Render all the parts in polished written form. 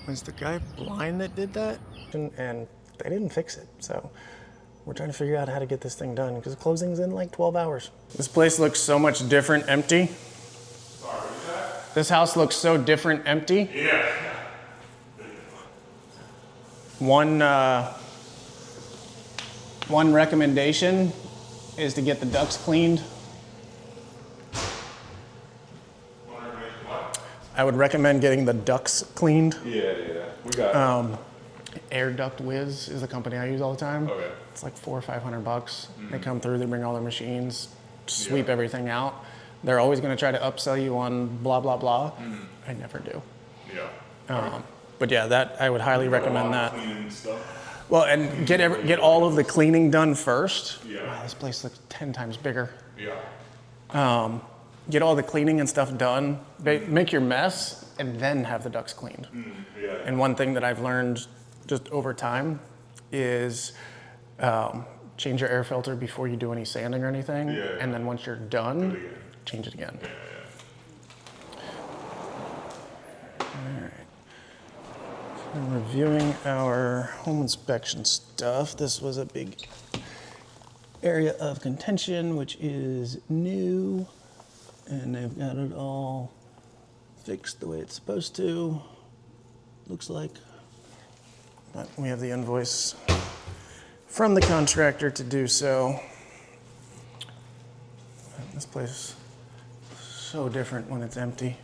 Was the guy blind that did that? And they didn't fix it, so we're trying to figure out how to get this thing done because closing's in like 12 hours. This place looks so much different empty. Sorry, what is that? This house looks so different empty. Yeah. One recommendation is to get the ducts cleaned. I would recommend getting the ducts cleaned. Yeah. We got Air Duct Whiz is the company I use all the time. Okay. It's like $400 or $500. They come through, they bring all their machines, sweep everything out. They're always going to try to upsell you on blah, blah, blah. I never do. Yeah. But yeah, that I would highly recommend that. Cleaning stuff. Well, and get all of the cleaning done first. Yeah. Wow, this place looks 10 times bigger. Yeah. Get all the cleaning and stuff done. Make your mess, and then have the ducts cleaned. Yeah. And one thing that I've learned just over time is change your air filter before you do any sanding or anything. Yeah. And then once you're done, change it again. Yeah. All right. So I'm reviewing our home inspection stuff. This was a big area of contention, which is new. And they've got it all fixed the way it's supposed to. Looks like. But we have the invoice from the contractor to do so. This place is so different when it's empty.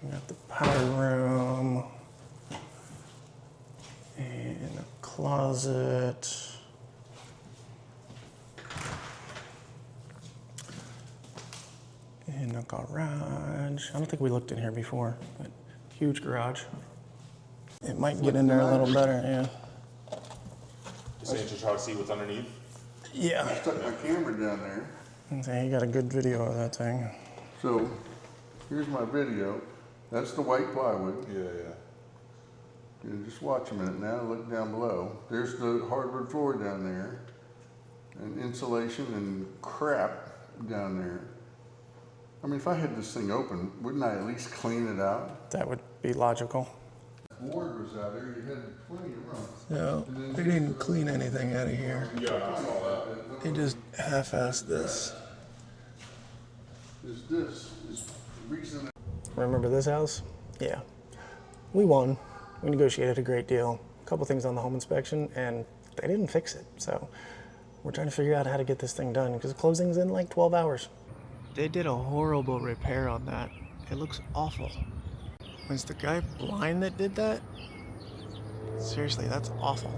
We got the powder room and a closet. In a garage. I don't think we looked in here before, but huge garage. It might get in there a little better, yeah. Just saying to try to see what's underneath. Yeah. I stuck my camera down there. Okay, you got a good video of that thing. So here's my video. That's the white plywood. Yeah. And just watch a minute now, look down below. There's the hardwood floor down there. And insulation and crap down there. I mean, if I had this thing open, wouldn't I at least clean it out? That would be logical. Board was out there, you had plenty of room. No, they didn't clean anything out of here. Yeah, I saw that. They just half-assed this. Is this, is the reason. Remember this house? Yeah. We won. We negotiated a great deal. A couple things on the home inspection, and they didn't fix it. So we're trying to figure out how to get this thing done because closing's in like 12 hours. They did a horrible repair on that. It looks awful. Was the guy blind that did that? Seriously, that's awful.